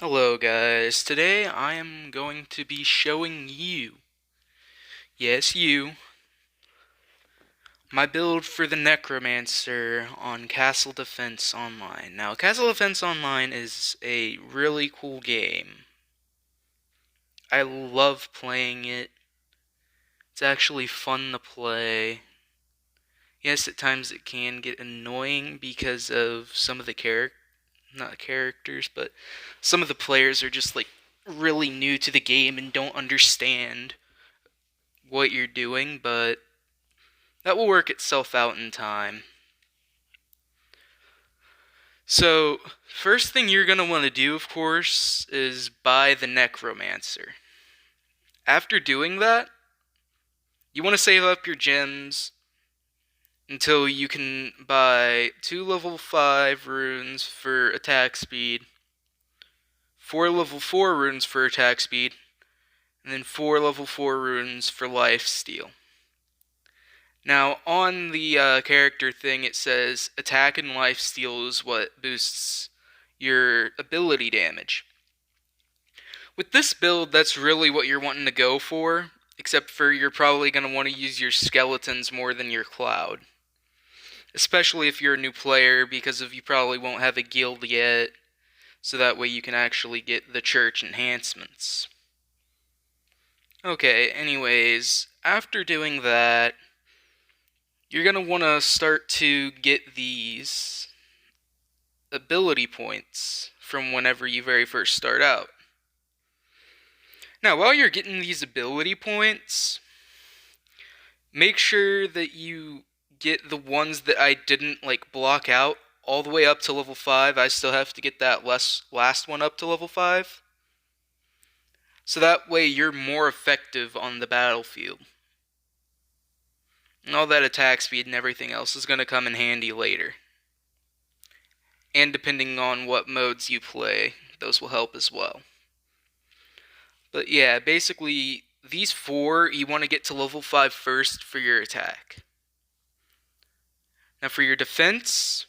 Hello guys, today I am going to be showing you, yes you, my build for the necromancer on Castle Defense Online. Now Castle Defense Online is a really cool game. I love playing it. It's actually fun to play. Yes, at times it can get annoying because of some of the not characters, but some of the players are just like really new to the game and don't understand what you're doing, but that will work itself out in time. So, first thing you're going to want to do, of course, is buy the necromancer. After doing that, you want to save up your gems until you can buy 2 level 5 runes for attack speed, 4 level 4 runes for attack speed, and then 4 level 4 runes for lifesteal. Now, on the character thing, it says attack and lifesteal is what boosts your ability damage. With this build, that's really what you're wanting to go for, except for you're probably going to want to use your skeletons more than your cloud. Especially if you're a new player, because you probably won't have a guild yet, so that way you can actually get the church enhancements. Okay, anyways, after doing that, you're going to want to start to get these ability points from whenever you very first start out. Now, while you're getting these ability points, make sure that you get the ones that I didn't block out all the way up to level 5. I still have to get that last one up to level 5. So that way you're more effective on the battlefield. And all that attack speed and everything else is going to come in handy later. And depending on what modes you play, those will help as well. But yeah, basically, these 4, you want to get to level 5 first for your attack. Now for your defense,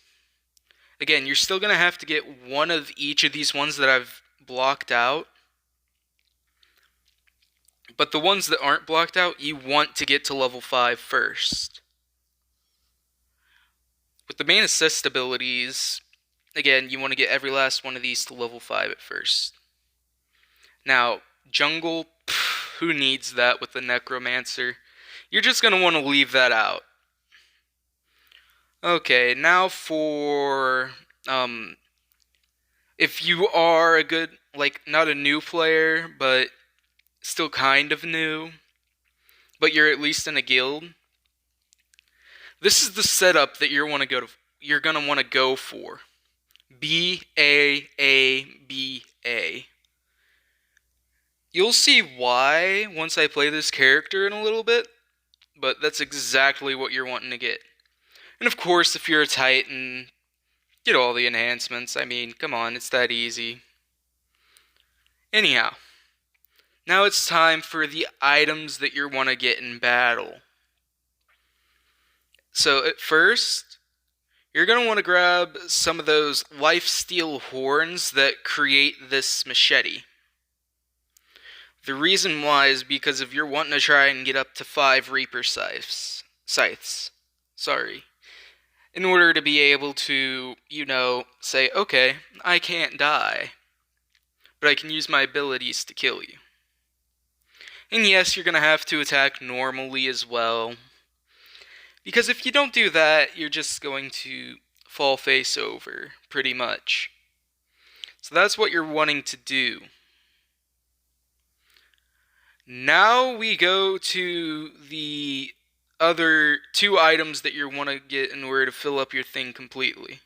again, you're still going to have to get one of each of these ones that I've blocked out. But the ones that aren't blocked out, you want to get to level 5 first. With the main assist abilities, again, you want to get every last one of these to level 5 at first. Now, jungle, who needs that with the necromancer? You're just going to want to leave that out. Okay, now for, if you are a good, not a new player, but still kind of new, but you're at least in a guild, this is the setup that you're going to want to go for. B-A-A-B-A. You'll see why once I play this character in a little bit, but that's exactly what you're wanting to get. And of course, if you're a Titan, get all the enhancements. I mean, come on, it's that easy. Anyhow, now it's time for the items that you want to get in battle. So at first, you're going to want to grab some of those lifesteal horns that create this machete. The reason why is because if you're wanting to try and get up to 5 Reaper scythes, in order to be able to, say, okay, I can't die, but I can use my abilities to kill you. And yes, you're going to have to attack normally as well, because if you don't do that, you're just going to fall face over, pretty much. So that's what you're wanting to do. Now we go to the other 2 items that you want to get in order to fill up your thing completely.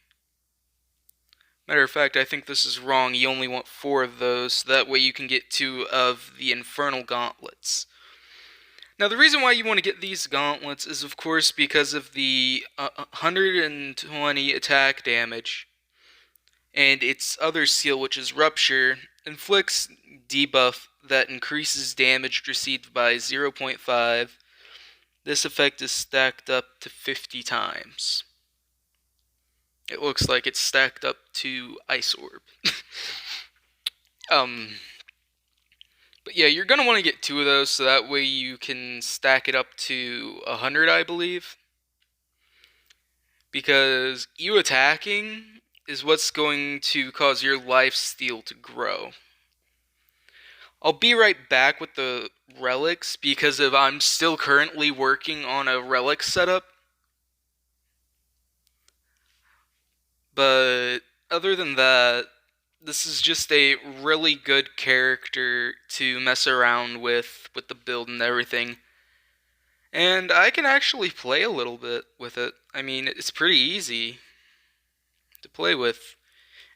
Matter of fact, I think this is wrong. You only want 4 of those, so that way you can get 2 of the infernal gauntlets. Now the reason why you want to get these gauntlets is of course because of the 120 attack damage, and its other seal, which is Rupture, inflicts debuff that increases damage received by 0.5. This effect is stacked up to 50 times. It looks like it's stacked up to Ice Orb. Um, but yeah, you're gonna want to get two of those so that way you can stack it up to 100, I believe. Because you attacking is what's going to cause your life steal to grow. I'll be right back with the relics because I'm still currently working on a relic setup. But other than that, this is just a really good character to mess around with the build and everything. And I can actually play a little bit with it. I mean, it's pretty easy to play with.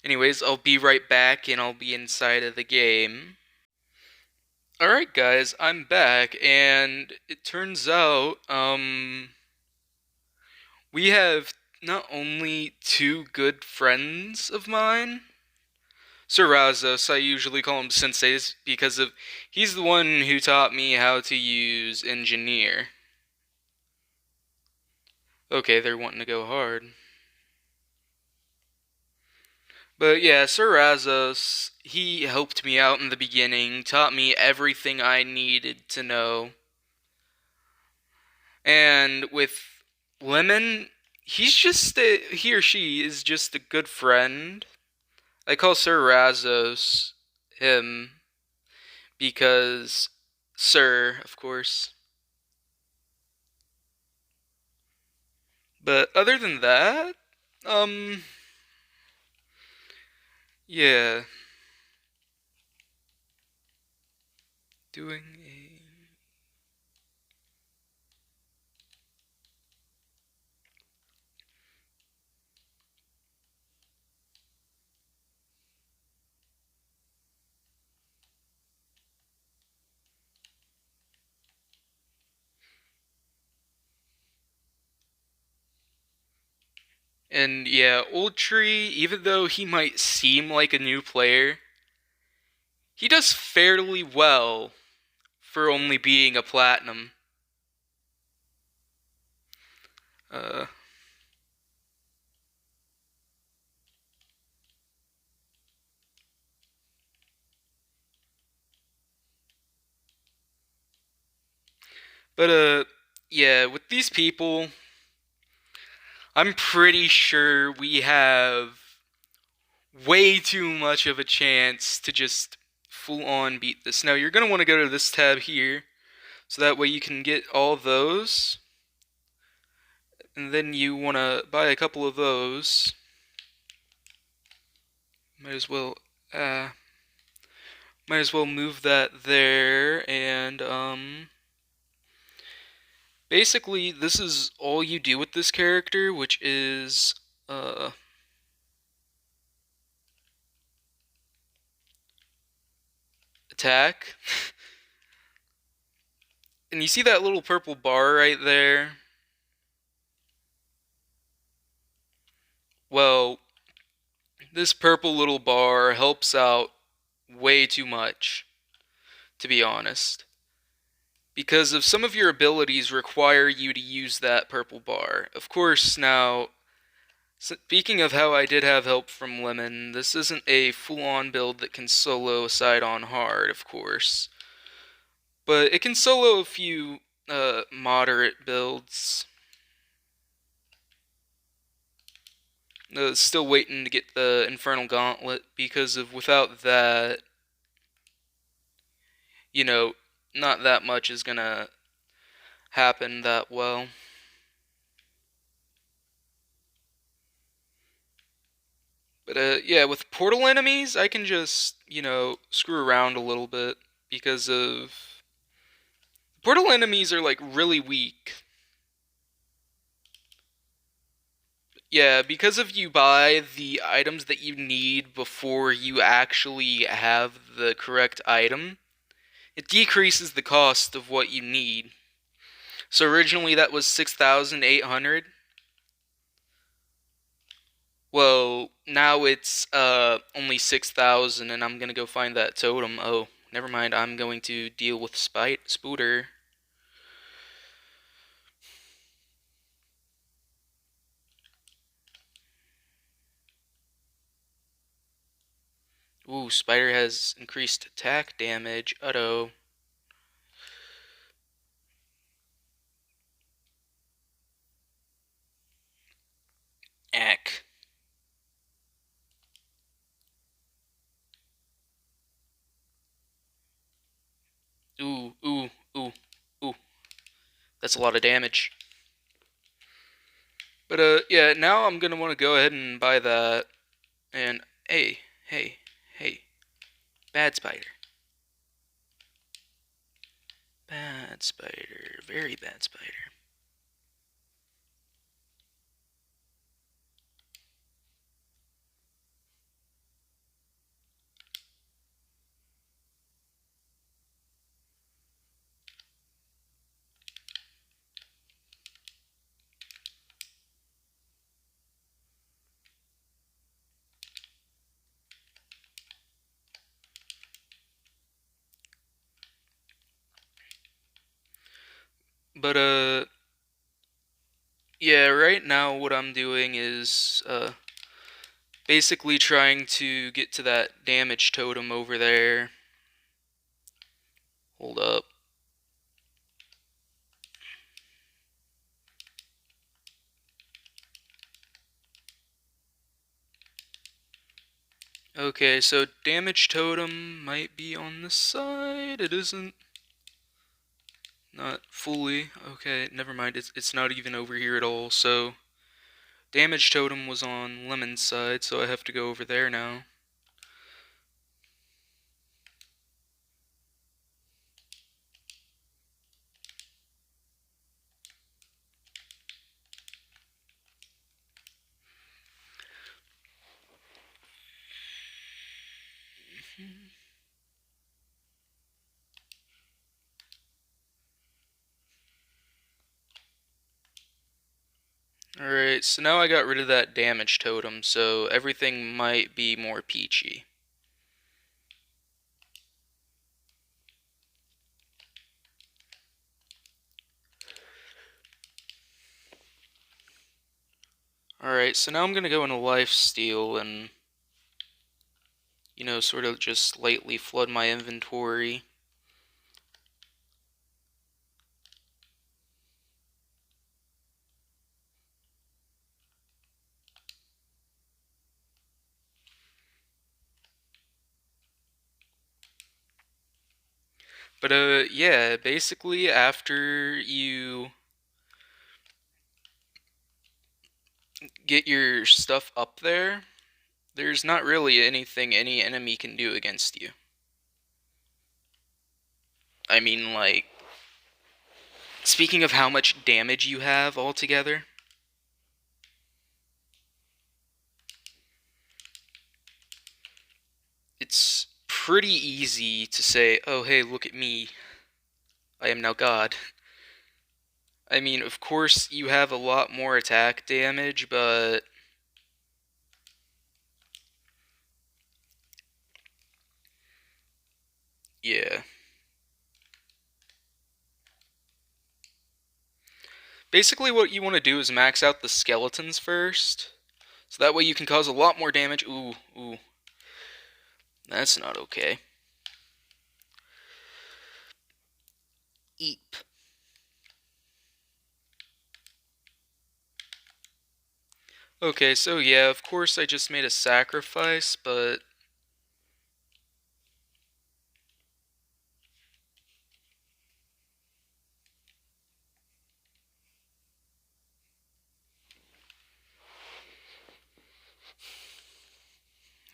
Anyways, I'll be right back and I'll be inside of the game. Alright guys, I'm back and it turns out we have not only two good friends of mine, Sir Razos, I usually call him Senseis because he's the one who taught me how to use engineer. Okay, they're wanting to go hard. But yeah, Sir Razos, he helped me out in the beginning, taught me everything I needed to know. And with Lemon, he or she is just a good friend. I call Sir Razos him because Sir, of course. But other than that, um, yeah, doing a. And yeah, Old Tree, even though he might seem like a new player, he does fairly well for only being a platinum. Uh, but yeah, with these people, I'm pretty sure we have way too much of a chance to just full on beat this. Now, you're going to want to go to this tab here, so that way you can get all those. And then you want to buy a couple of those. Might as well, uh, might as well move that there, and, basically, this is all you do with this character, which is, attack. And you see that little purple bar right there? Well, this purple little bar helps out way too much, to be honest. Because of some of your abilities require you to use that purple bar. Of course, now, speaking of how I did have help from Lemon, this isn't a full-on build that can solo aside on hard, of course. But it can solo a few moderate builds. Still waiting to get the Infernal Gauntlet because of without that, you know, not that much is gonna happen that well. But yeah, with portal enemies, I can just, screw around a little bit because of portal enemies are like really weak. Yeah, because if you buy the items that you need before you actually have the correct item, it decreases the cost of what you need. So originally that was 6,800. Well, now it's only 6,000 and I'm going to go find that totem. Oh, never mind. I'm going to deal with Spooter. Ooh, spider has increased attack damage. Uh-oh. Ack. Ooh, ooh, ooh, ooh. That's a lot of damage. But, yeah, now I'm gonna want to go ahead and buy that. And, hey, hey, hey. Bad spider. Bad spider. Very bad spider. But, yeah, right now what I'm doing is, basically trying to get to that damage totem over there. Hold up. Okay, so damage totem might be on this side. It isn't. Not fully. Okay, never mind. It's not even over here at all. So damage totem was on Lemon's side, so I have to go over there now. Alright, so now I got rid of that damage totem, so everything might be more peachy. Alright, so now I'm gonna go into lifesteal and, sort of just lightly flood my inventory. But, yeah, basically after you get your stuff up there, there's not really anything any enemy can do against you. I mean, like, speaking of how much damage you have altogether, it's pretty easy to say, oh hey, look at me, I am now God. I mean, of course, you have a lot more attack damage, but yeah. Basically, what you want to do is max out the skeletons first, so that way you can cause a lot more damage. Ooh, ooh. That's not okay. Eep. Okay, so yeah, of course I just made a sacrifice, but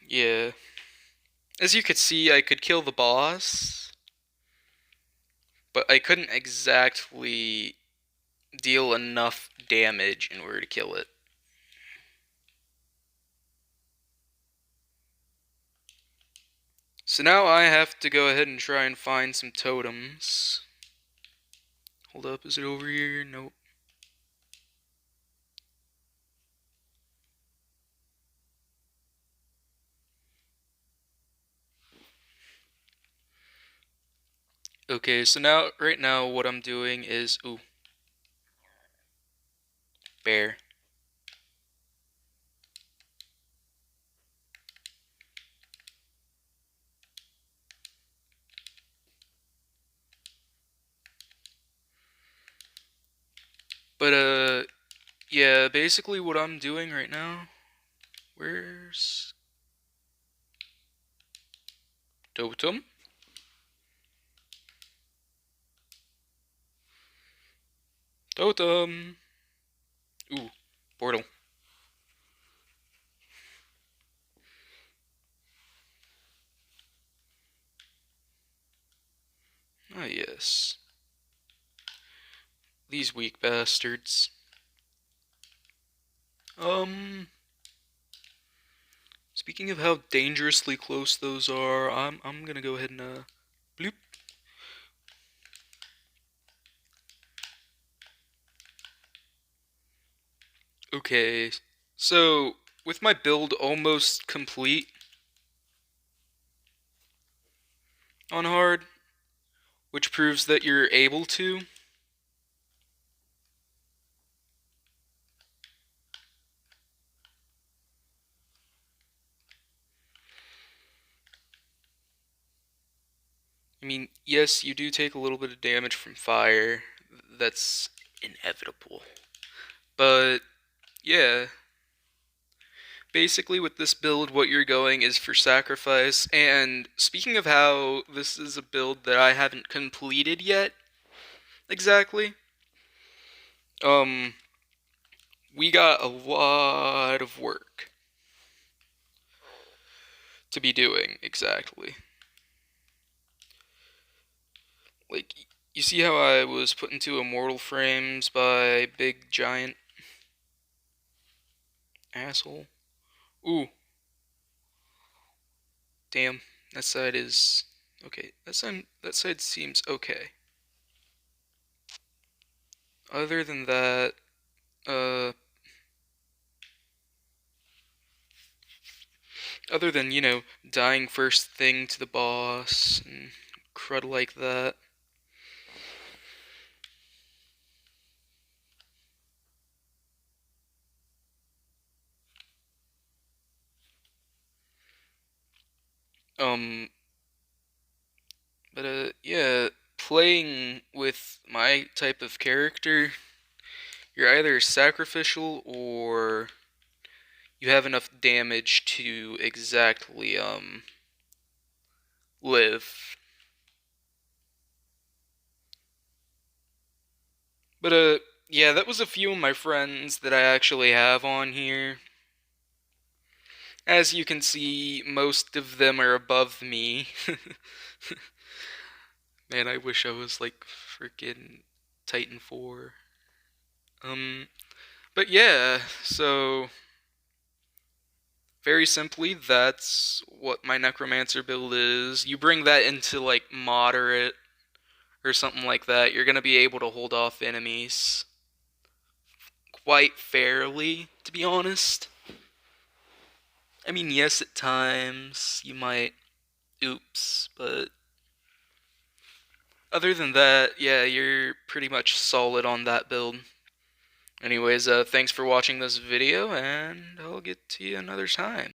yeah. As you could see, I could kill the boss, but I couldn't exactly deal enough damage in order to kill it. So now I have to go ahead and try and find some totems. Hold up, is it over here? Nope. Okay, so now, right now, what I'm doing is, ooh, bear. But yeah, basically what I'm doing right now. Where's Totem? Totem. Ooh, portal. Ah, yes. These weak bastards. Speaking of how dangerously close those are, I'm gonna go ahead and bloop. Okay, so with my build almost complete on hard, which proves that you're able to. I mean, yes, you do take a little bit of damage from fire. That's inevitable. But, yeah. Basically, with this build, what you're going is for sacrifice. And speaking of how this is a build that I haven't completed yet, exactly, we got a lot of work to be doing, exactly. Like, you see how I was put into immortal frames by big giant asshole? Ooh, damn, that side is okay. That side seems okay. Other than that, uh, other than dying first thing to the boss and crud like that. Um, but yeah, playing with my type of character, you're either sacrificial or you have enough damage to exactly live. But yeah, that was a few of my friends that I actually have on here. As you can see, most of them are above me. Man, I wish I was like freaking Titan 4. But yeah, so very simply, that's what my necromancer build is. You bring that into like moderate or something like that, you're gonna be able to hold off enemies quite fairly, to be honest. I mean, yes, at times you might oops, but other than that, yeah, you're pretty much solid on that build. Anyways, thanks for watching this video, and I'll get to you another time.